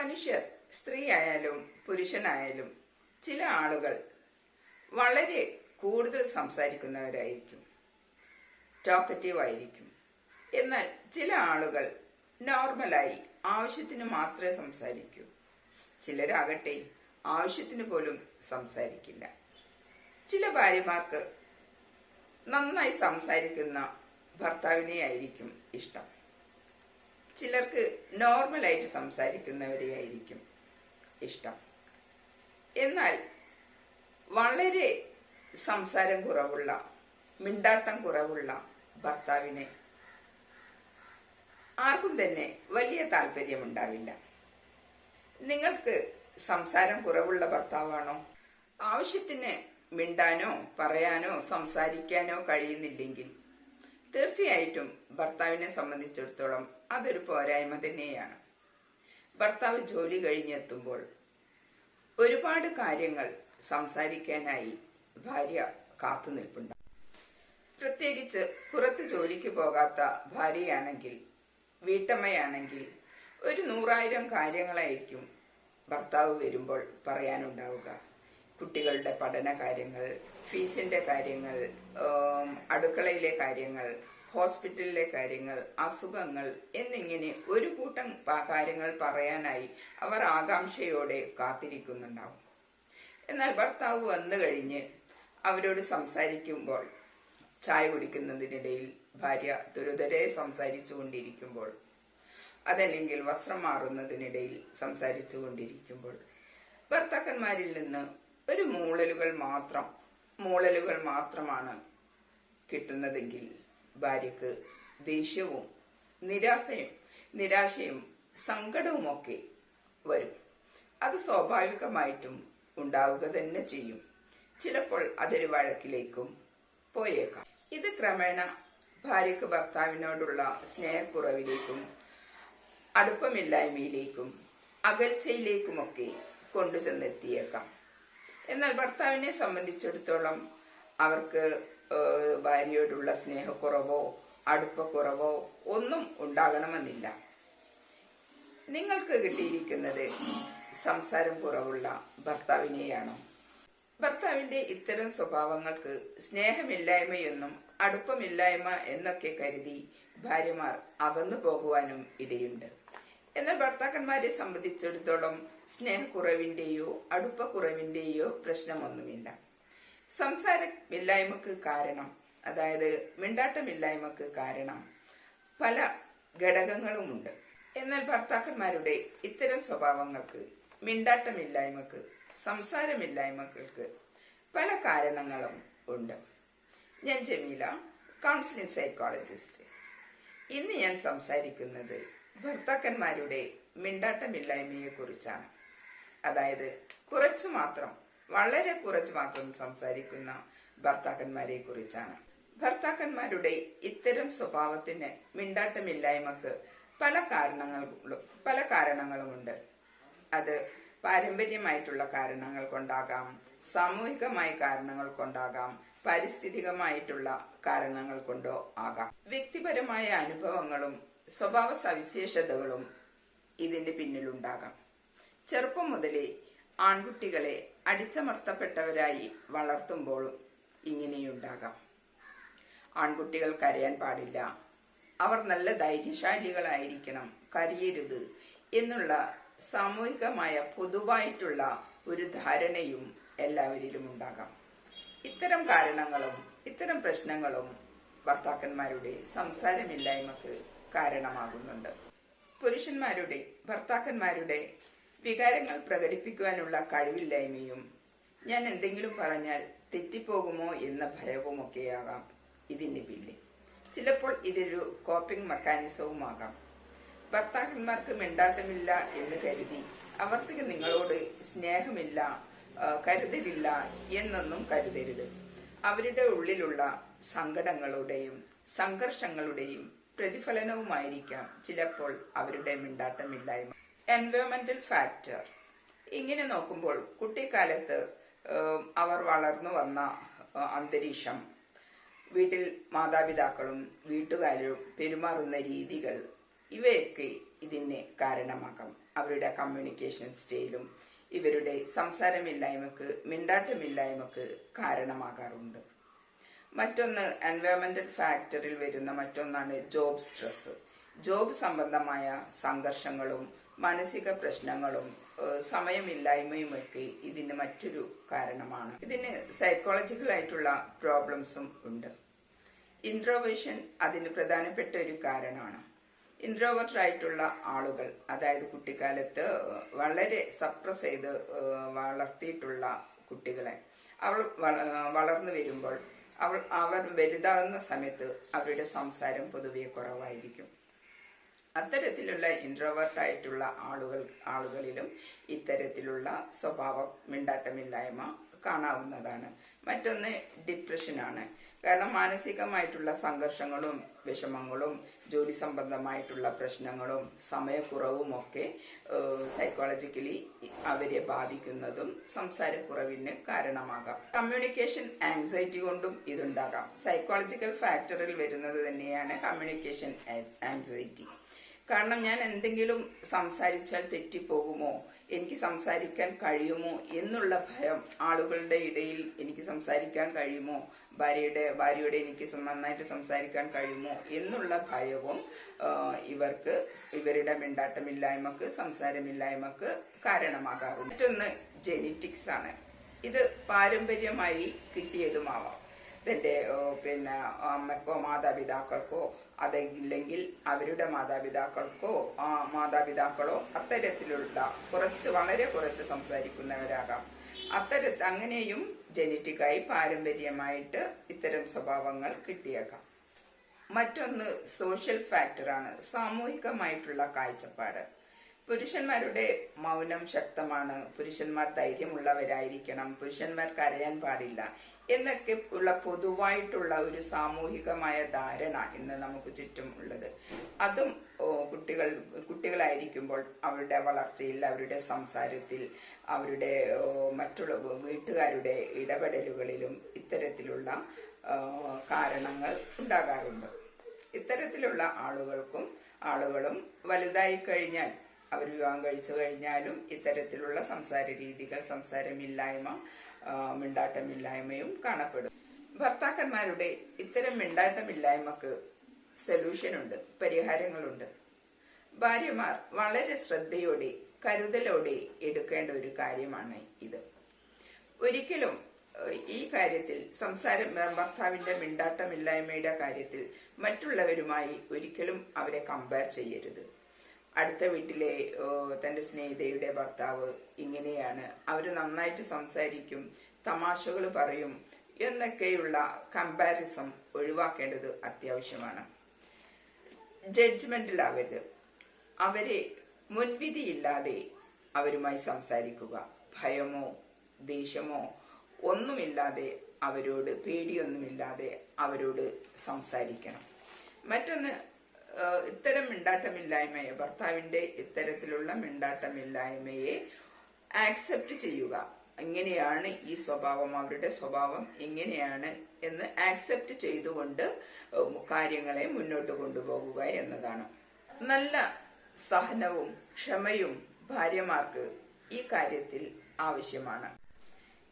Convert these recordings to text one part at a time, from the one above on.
മനുഷ്യർ, സ്ത്രീ ആയാലും പുരുഷനായാലും, ചില ആളുകൾ വളരെ കൂടുതൽ സംസാരിക്കുന്നവരായിരിക്കും, ടോക്കറ്റീവ് ആയിരിക്കും. എന്നാൽ ചില ആളുകൾ നോർമലായി ആവശ്യത്തിന് മാത്രമേ സംസാരിക്കൂ. ചിലരാകട്ടെ ആവശ്യത്തിന് പോലും സംസാരിക്കില്ല. ചില ഭാര്യമാർക്ക് നന്നായി സംസാരിക്കുന്ന ഭർത്താവിനെ ആയിരിക്കും ഇഷ്ടം. ചിലർക്ക് നോർമലായിട്ട് സംസാരിക്കുന്നവരെ ആയിരിക്കും ഇഷ്ടം. എന്നാൽ വളരെ സംസാരം കുറവുള്ള, മിണ്ടാട്ടം കുറവുള്ള ഭർത്താവിനെ ആർക്കും തന്നെ വലിയ താല്പര്യമുണ്ടാവില്ല. നിങ്ങൾക്ക് സംസാരം കുറവുള്ള ഭർത്താവാണോ? ആവശ്യത്തിന് മിണ്ടാനോ പറയാനോ സംസാരിക്കാനോ കഴിയുന്നില്ലെങ്കിൽ തീർച്ചയായിട്ടും ഭർത്താവിനെ സംബന്ധിച്ചിടത്തോളം അതൊരു പോരായ്മ തന്നെയാണ്. ഭർത്താവ് ജോലി കഴിഞ്ഞെത്തുമ്പോൾ ഒരുപാട് കാര്യങ്ങൾ സംസാരിക്കാനായി ഭാര്യ കാത്തു നിൽപ്പുണ്ടാകും. പ്രത്യേകിച്ച് പുറത്ത് ജോലിക്ക് പോകാത്ത ഭാര്യയാണെങ്കിൽ, വീട്ടമ്മയാണെങ്കിൽ 100,000 കാര്യങ്ങളായിരിക്കും ഭർത്താവ് വരുമ്പോൾ പറയാനുണ്ടാവുക. കുട്ടികളുടെ പഠന കാര്യങ്ങൾ, ഫീസിന്റെ കാര്യങ്ങൾ, അടുക്കളയിലെ കാര്യങ്ങൾ, ഹോസ്പിറ്റലിലെ കാര്യങ്ങൾ, അസുഖങ്ങൾ എന്നിങ്ങനെ ഒരു കൂട്ടം കാര്യങ്ങൾ പറയാനായി അവർ ആകാംക്ഷയോടെ കാത്തിരിക്കുന്നുണ്ടാവും. എന്നാൽ ഭർത്താവ് വന്നു കഴിഞ്ഞ് അവരോട് സംസാരിക്കുമ്പോൾ, ചായ കുടിക്കുന്നതിനിടയിൽ ഭാര്യ തുരുതരെ സംസാരിച്ചു കൊണ്ടിരിക്കുമ്പോൾ, അതല്ലെങ്കിൽ വസ്ത്രം മാറുന്നതിനിടയിൽ സംസാരിച്ചു കൊണ്ടിരിക്കുമ്പോൾ ഭർത്താക്കന്മാരിൽ നിന്ന് ഒരു മൂളലുകൾ മാത്രമാണ് കിട്ടുന്നതെങ്കിൽ ഭാര്യക്ക് ദേഷ്യവും നിരാശയും സങ്കടവുമൊക്കെ വരും. അത് സ്വാഭാവികമായിട്ടും ഉണ്ടാവുക തന്നെ ചെയ്യും. ചിലപ്പോൾ അതൊരു വഴക്കിലേക്കും പോയേക്കാം. ഇത് ക്രമേണ ഭാര്യക്ക് ഭർത്താവിനോടുള്ള സ്നേഹക്കുറവിലേക്കും അടുപ്പമില്ലായ്മയിലേക്കും അകൽച്ചയിലേക്കുമൊക്കെ കൊണ്ടുചെന്നെത്തിയേക്കാം. എന്നാൽ ഭർത്താവിനെ സംബന്ധിച്ചിടത്തോളം അവർക്ക് ഭാര്യയോടുള്ള സ്നേഹക്കുറവോ അടുപ്പക്കുറവോ ഒന്നും ഉണ്ടാകണമെന്നില്ല. നിങ്ങൾക്ക് കിട്ടിയിരിക്കുന്നത് സംസാരം കുറവുള്ള ഭർത്താവിനെയാണോ? ഭർത്താവിന്റെ ഇത്തരം സ്വഭാവങ്ങൾക്ക് സ്നേഹമില്ലായ്മയെന്നും അടുപ്പമില്ലായ്മ എന്നൊക്കെ കരുതി ഭാര്യമാർ അകന്നു പോകുവാനും ഇടയുണ്ട്. എന്നാൽ ഭർത്താക്കന്മാരെ സംബന്ധിച്ചിടത്തോളം സ്നേഹക്കുറവിന്റെയോ അടുപ്പക്കുറവിന്റെയോ പ്രശ്നമൊന്നുമില്ല. സംസാരമില്ലായ്മക്ക് കാരണം, അതായത് മിണ്ടാട്ടമില്ലായ്മക്ക് കാരണം പല ഘടകങ്ങളുമുണ്ട്. എന്നാൽ ഭർത്താക്കന്മാരുടെ ഇത്തരം സ്വഭാവങ്ങൾക്ക്, മിണ്ടാട്ടമില്ലായ്മക്ക്, സംസാരമില്ലായ്മകൾക്ക് പല കാരണങ്ങളും ഉണ്ട്. ഞാൻ ജമീല, കൗൺസിലിംഗ് സൈക്കോളജിസ്റ്റ്. ഇന്ന് ഞാൻ സംസാരിക്കുന്നത് ഭർത്താക്കന്മാരുടെ മിണ്ടാട്ടമില്ലായ്മയെ കുറിച്ചാണ്. അതായത് വളരെ കുറച്ചു മാത്രം സംസാരിക്കുന്ന ഭർത്താക്കന്മാരെ കുറിച്ചാണ്. ഭർത്താക്കന്മാരുടെ ഇത്തരം സ്വഭാവത്തിന്, മിണ്ടാട്ടമില്ലായ്മക്ക് പല കാരണങ്ങളുമുണ്ട്. അത് പാരമ്പര്യമായിട്ടുള്ള കാരണങ്ങൾ കൊണ്ടാകാം, സാമൂഹികമായ കാരണങ്ങൾ കൊണ്ടാകാം, പാരിസ്ഥിതികമായിട്ടുള്ള കാരണങ്ങൾ കൊണ്ടോ ആകാം. വ്യക്തിപരമായ അനുഭവങ്ങളും സ്വഭാവ സവിശേഷതകളും ഇതിന്റെ പിന്നിലുണ്ടാകാം. ചെറുപ്പം മുതലേ ആൺകുട്ടികളെ അടിച്ചമർത്തപ്പെട്ടവരായി വളർത്തുമ്പോഴും ഇങ്ങനെയുണ്ടാകാം. ആൺകുട്ടികൾ കരയാൻ പാടില്ല, അവർ നല്ല ധൈര്യശാലികളായിരിക്കണം, കരയരുത് എന്നുള്ള സാമൂഹികമായ പൊതുവായിട്ടുള്ള ഒരു ധാരണയും എല്ലാവരിലും ഉണ്ടാകാം. ഇത്തരം കാരണങ്ങളും ഇത്തരം പ്രശ്നങ്ങളും ഭർത്താക്കന്മാരുടെ സംസാരമില്ലായ്മക്ക് കാരണമാകുന്നുണ്ട്. ഭർത്താക്കന്മാരുടെ വികാരങ്ങൾ പ്രകടിപ്പിക്കുവാനുള്ള കഴിവില്ലായ്മയും, ഞാൻ എന്തെങ്കിലും പറഞ്ഞാൽ തെറ്റിപ്പോകുമോ എന്ന ഭയവുമൊക്കെയാകാം ഇതിന് പിന്നിൽ. ചിലപ്പോൾ ഇതൊരു കോപ്പിംഗ് മെക്കാനിസവുമാകാം. ഭർത്താക്കന്മാർക്ക് മിണ്ടാട്ടമില്ല എന്ന് കരുതി അവർക്ക് നിങ്ങളോട് സ്നേഹമില്ല, കരുതലില്ല എന്നൊന്നും കരുതരുത്. അവരുടെ ഉള്ളിലുള്ള സങ്കടങ്ങളുടെയും സംഘർഷങ്ങളുടെയും പ്രതിഫലനവുമായിരിക്കാം ചിലപ്പോൾ അവരുടെ മിണ്ടാട്ടമില്ലായ്മ. എൻവയോൺമെന്റൽ ഫാക്ടർ. ഇങ്ങനെ നോക്കുമ്പോൾ കുട്ടിക്കാലത്ത് അവർ വളർന്നു വന്ന അന്തരീക്ഷം, വീട്ടിൽ മാതാപിതാക്കളും വീട്ടുകാരും പെരുമാറുന്ന രീതികൾ, ഇവയൊക്കെ ഇതിന് കാരണമാക്കാം. അവരുടെ കമ്മ്യൂണിക്കേഷൻ സ്റ്റൈലും ഇവരുടെ സംസാരമില്ലായ്മക്ക്, മിണ്ടാട്ടമില്ലായ്മക്ക് കാരണമാകാറുണ്ട്. മറ്റൊന്ന് എൻവയോൺമെന്റൽ ഫാക്ടറിൽ വരുന്ന മറ്റൊന്നാണ് ജോബ് സ്ട്രെസ്. ജോബ് സംബന്ധമായ സംഘർഷങ്ങളും മാനസിക പ്രശ്നങ്ങളും സമയമില്ലായ്മയുമൊക്കെ ഇതിന് മറ്റൊരു കാരണമാണ്. ഇതിന് സൈക്കോളജിക്കൽ ആയിട്ടുള്ള പ്രോബ്ലംസും ഉണ്ട്. ഇൻട്രോവേഷൻ അതിന് പ്രധാനപ്പെട്ട ഒരു കാരണമാണ്. ഇൻട്രോവേർട്ട് ആയിട്ടുള്ള ആളുകൾ, അതായത് കുട്ടിക്കാലത്ത് വളരെ സപ്രസ് ചെയ്ത് വളർത്തിയിട്ടുള്ള കുട്ടികളെ വളർന്നു വരുമ്പോൾ അവർ വലുതാകുന്ന സമയത്ത് അവരുടെ സംസാരം പൊതുവെ കുറവായിരിക്കും. അത്തരത്തിലുള്ള ഇൻട്രോവേർട്ട് ആയിട്ടുള്ള ആളുകളിലും ഇത്തരത്തിലുള്ള സ്വഭാവം, മിണ്ടാട്ടമില്ലായ്മ കാണാവുന്നതാണ്. മറ്റൊന്ന് ഡിപ്രഷനാണ്. കാരണം മാനസികമായിട്ടുള്ള സംഘർഷങ്ങളും വിഷമങ്ങളും ജോലി സംബന്ധമായിട്ടുള്ള പ്രശ്നങ്ങളും സമയക്കുറവുമൊക്കെ സൈക്കോളജിക്കലി അവരെ ബാധിക്കുന്നതും സംസാരക്കുറവിന് കാരണമാകാം. കമ്മ്യൂണിക്കേഷൻ ആങ്സൈറ്റി കൊണ്ടും ഇതുണ്ടാകാം. സൈക്കോളജിക്കൽ ഫാക്ടറിൽ വരുന്നത് തന്നെയാണ് കമ്മ്യൂണിക്കേഷൻ ആങ്സൈറ്റി. കാരണം ഞാൻ എന്തെങ്കിലും സംസാരിച്ചാൽ തെറ്റിപ്പോകുമോ, എനിക്ക് സംസാരിക്കാൻ കഴിയുമോ എന്നുള്ള ഭയം, ആളുകളുടെ ഇടയിൽ എനിക്ക് സംസാരിക്കാൻ കഴിയുമോ, ഭാര്യയോടെ എനിക്ക് നന്നായിട്ട് സംസാരിക്കാൻ കഴിയുമോ എന്നുള്ള ഭയവും ഇവരുടെ മിണ്ടാട്ടമില്ലായ്മക്ക്, സംസാരമില്ലായ്മക്ക് കാരണമാകാറുണ്ട്. മറ്റൊന്ന് ജെനറ്റിക്സ് ആണ്. ഇത് പാരമ്പര്യമായി കിട്ടിയതുമാവാം. ഇതിന്റെ അമ്മക്കോ മാതാപിതാക്കൾക്കോ, അതല്ലെങ്കിൽ അവരുടെ മാതാപിതാക്കളോ അത്തരത്തിലുള്ള വളരെ കുറച്ച് സംസാരിക്കുന്നവരാകാം. അങ്ങനെയും ജനറ്റിക്കായി പാരമ്പര്യമായിട്ട് ഇത്തരം സ്വഭാവങ്ങൾ കിട്ടിയേക്കാം. മറ്റൊന്ന് സോഷ്യൽ ഫാക്ടറാണ്, സാമൂഹികമായിട്ടുള്ള കാഴ്ചപ്പാട്. പുരുഷന്മാരുടെ മൗനം ശക്തമാണ്, പുരുഷന്മാർ ധൈര്യമുള്ളവരായിരിക്കണം, പുരുഷന്മാർ കരയാൻ പാടില്ല എന്നൊക്കെ ഉള്ള പൊതുവായിട്ടുള്ള ഒരു സാമൂഹികമായ ധാരണ ഇന്ന് നമുക്ക് ചുറ്റും ഉള്ളത്. അതും കുട്ടികളായിരിക്കുമ്പോൾ അവരുടെ വളർച്ചയിൽ, അവരുടെ സംസാരത്തിൽ, അവരുടെ മറ്റുള്ള വീട്ടുകാരുടെ ഇടപെടലുകളിലും ഇത്തരത്തിലുള്ള കാരണങ്ങൾ ഉണ്ടാകാറുണ്ട്. ഇത്തരത്തിലുള്ള ആളുകളും വലുതായി കഴിഞ്ഞാൽ, അവർ വിവാഹം കഴിച്ചു കഴിഞ്ഞാലും ഇത്തരത്തിലുള്ള സംസാര രീതികൾ, സംസാരമില്ലായ്മ, മിണ്ടാട്ടമില്ലായ്മയും കാണപ്പെടും. ഭർത്താക്കന്മാരുടെ ഇത്തരം മിണ്ടാട്ടമില്ലായ്മക്ക് സൊല്യൂഷനുണ്ട്, പരിഹാരങ്ങളുണ്ട്. ഭാര്യമാർ വളരെ ശ്രദ്ധയോടെ, കരുതലോടെ എടുക്കേണ്ട ഒരു കാര്യമാണ് ഇത്. ഒരിക്കലും ഈ കാര്യത്തിൽ ഭർത്താവിന്റെ മിണ്ടാട്ടമില്ലായ്മയുടെ കാര്യത്തിൽ മറ്റുള്ളവരുമായി ഒരിക്കലും അവരെ കമ്പയർ ചെയ്യരുത്. അടുത്ത വീട്ടിലെ തന്റെ സ്നേഹിതയുടെ ഭർത്താവ് ഇങ്ങനെയാണ്, അവര് നന്നായിട്ട് സംസാരിക്കും, തമാശകൾ പറയും എന്നൊക്കെയുള്ള കമ്പാരിസം ഒഴിവാക്കേണ്ടത് അത്യാവശ്യമാണ്. ജഡ്ജ്മെന്റിലാവരുത്. അവരെ മുൻവിധിയില്ലാതെ അവരുമായി സംസാരിക്കുക. ഭയമോ ദേഷ്യമോ ഒന്നുമില്ലാതെ, അവരോട് പേടിയൊന്നുമില്ലാതെ അവരോട് സംസാരിക്കണം. മറ്റൊന്ന്, ഇത്തരം മിണ്ടാട്ടമില്ലായ്മയെ, ഭർത്താവിന്റെ ഇത്തരത്തിലുള്ള മിണ്ടാട്ടമില്ലായ്മയെ ആക്സെപ്റ്റ് ചെയ്യുക. ഇങ്ങനെയാണ് ഈ സ്വഭാവം, അവരുടെ സ്വഭാവം ഇങ്ങനെയാണ് എന്ന് ആക്സെപ്റ്റ് ചെയ്തുകൊണ്ട് കാര്യങ്ങളെ മുന്നോട്ട് കൊണ്ടുപോകുക എന്നതാണ്. നല്ല സഹനവും ക്ഷമയും ഭാര്യമാർക്ക് ഈ കാര്യത്തിൽ ആവശ്യമാണ്.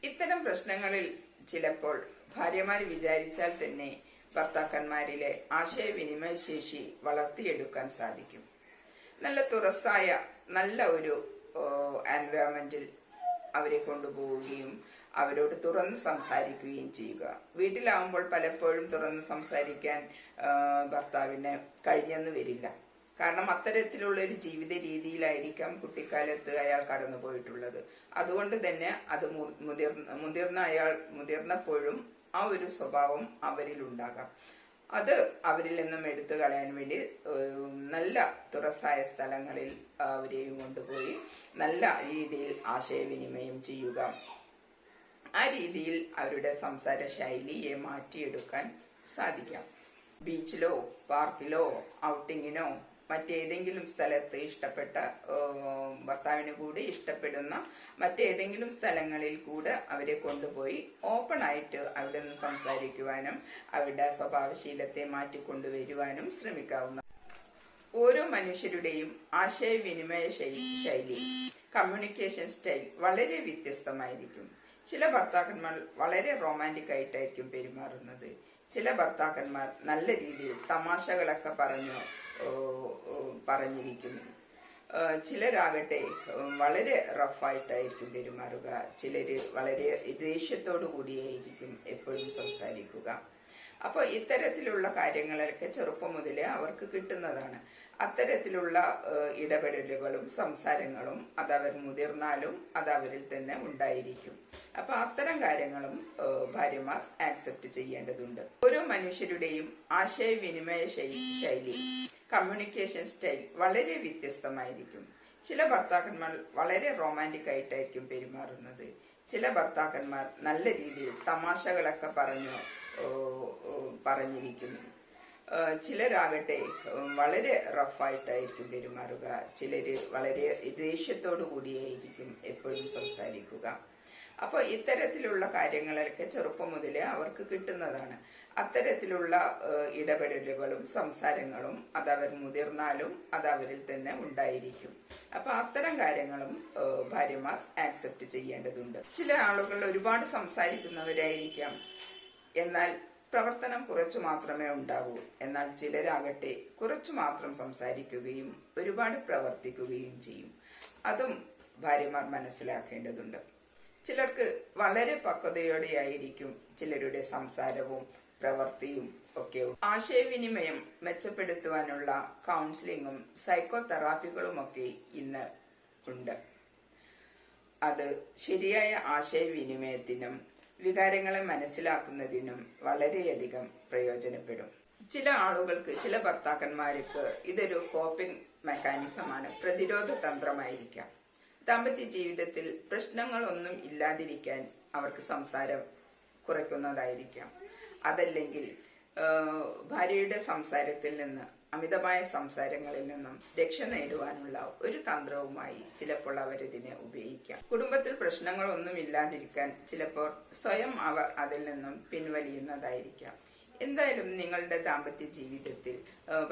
ഇത്തരം പ്രശ്നങ്ങളിൽ ചിലപ്പോൾ ഭാര്യമാർ വിചാരിച്ചാൽ തന്നെ ഭർത്താക്കന്മാരിലെ ആശയവിനിമയ ശേഷി വളർത്തിയെടുക്കാൻ സാധിക്കും. നല്ല തുറസായ നല്ല ഒരു എൻവയോൺമെന്റിൽ അവരെ കൊണ്ടുപോവുകയും അവരോട് തുറന്ന് സംസാരിക്കുകയും ചെയ്യുക. വീട്ടിലാവുമ്പോൾ പലപ്പോഴും തുറന്ന് സംസാരിക്കാൻ ഭർത്താവിന് കഴിഞ്ഞെന്ന് വരില്ല. കാരണം അത്തരത്തിലുള്ള ഒരു ജീവിത രീതിയിലായിരിക്കാം കുട്ടിക്കാലത്ത് അയാൾ കടന്നുപോയിട്ടുള്ളത്. അതുകൊണ്ട് തന്നെ അത് മുതിർന്നപ്പോഴും ആ ഒരു സ്വഭാവം അവരിൽ ഉണ്ടാകാം. അത് അവരിൽ നിന്നും എടുത്തു കളയാൻ വേണ്ടി നല്ല തുറസായ സ്ഥലങ്ങളിൽ അവരെയും കൊണ്ടുപോയി നല്ല രീതിയിൽ ആശയവിനിമയം ചെയ്യുക. ആ രീതിയിൽ അവരുടെ സംസാര ശൈലിയെ മാറ്റിയെടുക്കാൻ സാധിക്കാം. ബീച്ചിലോ പാർക്കിലോ ഔട്ടിങ്ങിനോ മറ്റേതെങ്കിലും സ്ഥലത്ത് ഇഷ്ടപ്പെട്ട ഭർത്താവിന് കൂടി ഇഷ്ടപ്പെടുന്ന മറ്റേതെങ്കിലും സ്ഥലങ്ങളിൽ കൂടെ അവരെ കൊണ്ടുപോയി ഓപ്പൺ ആയിട്ട് അവിടെ നിന്ന് സംസാരിക്കുവാനും അവരുടെ സ്വഭാവശീലത്തെ മാറ്റിക്കൊണ്ടുവരുവാനും ശ്രമിക്കാവുന്ന. ഓരോ മനുഷ്യരുടെയും ആശയവിനിമയ ശൈലി കമ്മ്യൂണിക്കേഷൻ സ്റ്റൈൽ വളരെ വ്യത്യസ്തമായിരിക്കും. ചില ഭർത്താക്കന്മാർ വളരെ റൊമാൻറ്റിക് ആയിട്ടായിരിക്കും പെരുമാറുന്നത്. ചില ഭർത്താക്കന്മാർ നല്ല രീതിയിൽ തമാശകളൊക്കെ പറഞ്ഞിരിക്കും. ചിലരാകട്ടെ വളരെ റഫായിട്ടായിരിക്കും പെരുമാറുക. ചിലര് വളരെ ദേഷ്യത്തോടു കൂടിയായിരിക്കും എപ്പോഴും സംസാരിക്കുക. അപ്പോൾ ഇത്തരത്തിലുള്ള കാര്യങ്ങളൊക്കെ ചെറുപ്പം മുതലേ അവർക്ക് കിട്ടുന്നതാണ്. അത്തരത്തിലുള്ള ഇടപെടലുകളും സംസാരങ്ങളും അതവർ മുതിർന്നാലും അതവരിൽ തന്നെ ഉണ്ടായിരിക്കും. അപ്പൊ അത്തരം കാര്യങ്ങളും ഭാര്യമാർ ആക്സെപ്റ്റ് ചെയ്യേണ്ടതുണ്ട്. ഓരോ മനുഷ്യരുടെയും ആശയവിനിമയ ശൈലി കമ്മ്യൂണിക്കേഷൻ സ്റ്റൈൽ വളരെ വ്യത്യസ്തമായിരിക്കും. ചില ഭർത്താക്കന്മാർ വളരെ റൊമാൻറ്റിക് ആയിട്ടായിരിക്കും പെരുമാറുന്നത്. ചില ഭർത്താക്കന്മാർ നല്ല രീതിയിൽ തമാശകളൊക്കെ പറഞ്ഞിരിക്കും. ചിലരാകട്ടെ വളരെ റഫായിട്ടായിരിക്കും പെരുമാറുക. ചിലര് വളരെ ദേഷ്യത്തോടു കൂടിയായിരിക്കും എപ്പോഴും സംസാരിക്കുക. അപ്പോൾ ഇത്തരത്തിലുള്ള കാര്യങ്ങളൊക്കെ ചെറുപ്പം മുതലേ അവർക്ക് കിട്ടുന്നതാണ്. അത്തരത്തിലുള്ള ഇടപെടലുകളും സംസാരങ്ങളും അതവർ മുതിർന്നാലും അതവരിൽ തന്നെ ഉണ്ടായിരിക്കും. അപ്പൊ അത്തരം കാര്യങ്ങളും ഭാര്യമാർ ആക്സെപ്റ്റ് ചെയ്യേണ്ടതുണ്ട്. ചില ആളുകൾ ഒരുപാട് സംസാരിക്കുന്നവരായിരിക്കാം, എന്നാൽ പ്രവർത്തനം കുറച്ചു മാത്രമേ ഉണ്ടാകൂ. എന്നാൽ ചിലരാകട്ടെ കുറച്ചു മാത്രം സംസാരിക്കുകയും ഒരുപാട് പ്രവർത്തിക്കുകയും ചെയ്യും. അതും ഭാര്യമാർ മനസ്സിലാക്കേണ്ടതുണ്ട്. ചിലർക്ക് വളരെ പക്വതയോടെയായിരിക്കും ചിലരുടെ സംസാരവും പ്രവൃത്തിയും ഒക്കെ. ആശയവിനിമയം മെച്ചപ്പെടുത്തുവാനുള്ള കൗൺസിലിങ്ങും സൈക്കോ തെറാപ്പികളും ഒക്കെ ഇന്ന് ഉണ്ട്. അത് ശരിയായ ആശയവിനിമയത്തിനും വികാരങ്ങളെ മനസ്സിലാക്കുന്നതിനും വളരെയധികം പ്രയോജനപ്പെടും. ചില ആളുകൾക്ക്, ചില ഭർത്താക്കന്മാർക്ക് ഇതൊരു കോപ്പിംഗ് മെക്കാനിസമാണ്, പ്രതിരോധ തന്ത്രമായിരിക്കാം. ദാമ്പത്യ ജീവിതത്തിൽ പ്രശ്നങ്ങളൊന്നും ഇല്ലാതിരിക്കാൻ അവർക്ക് സംസാരം കുറയ്ക്കുന്നതായിരിക്കാം. അതല്ലെങ്കിൽ ഭാര്യയുടെ സംസാരത്തിൽ നിന്ന്, അമിതമായ സംസാരങ്ങളിൽ നിന്നും രക്ഷ നേടുവാനുള്ള ഒരു തന്ത്രവുമായി ചിലപ്പോൾ അവരിതിനെ ഉപയോഗിക്കാം. കുടുംബത്തിൽ പ്രശ്നങ്ങളൊന്നും ഇല്ലാതിരിക്കാൻ ചിലപ്പോൾ സ്വയം അവർ അതിൽ നിന്നും പിൻവലിയുന്നതായിരിക്കാം. എന്തായാലും നിങ്ങളുടെ ദാമ്പത്യ ജീവിതത്തിൽ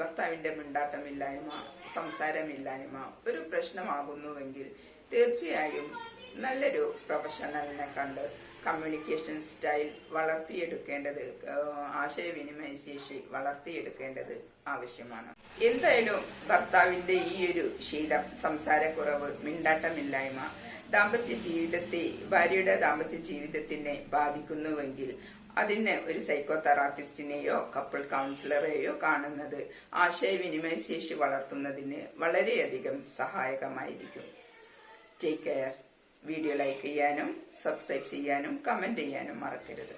ഭർത്താവിന്റെ മിണ്ടാട്ടമില്ലായ്മ, സംസാരമില്ലായ്മ ഒരു പ്രശ്നമാകുന്നുവെങ്കിൽ തീർച്ചയായും നല്ലൊരു പ്രൊഫഷണലിനെ കണ്ട് കമ്മ്യൂണിക്കേഷൻ സ്റ്റൈൽ വളർത്തിയെടുക്കേണ്ടത്, ആശയവിനിമയ ശേഷി വളർത്തിയെടുക്കേണ്ടത് ആവശ്യമാണ്. എന്തായാലും ഭർത്താവിന്റെ ഈ ഒരു ശീലം, സംസാരക്കുറവ്, മിണ്ടാട്ടമില്ലായ്മ ഭാര്യയുടെ ദാമ്പത്യ ജീവിതത്തിനെ ബാധിക്കുന്നുവെങ്കിൽ അതിന് ഒരു സൈക്കോ തെറാപ്പിസ്റ്റിനെയോ കപ്പിൾ കൗൺസിലറെയോ കാണുന്നത് ആശയവിനിമയ ശേഷി വളർത്തുന്നതിന് വളരെയധികം സഹായകമായിരിക്കും. Take care. വീഡിയോ ലൈക്ക് ചെയ്യാനും സബ്സ്ക്രൈബ് ചെയ്യാനും കമന്റ് ചെയ്യാനും മറക്കരുത്.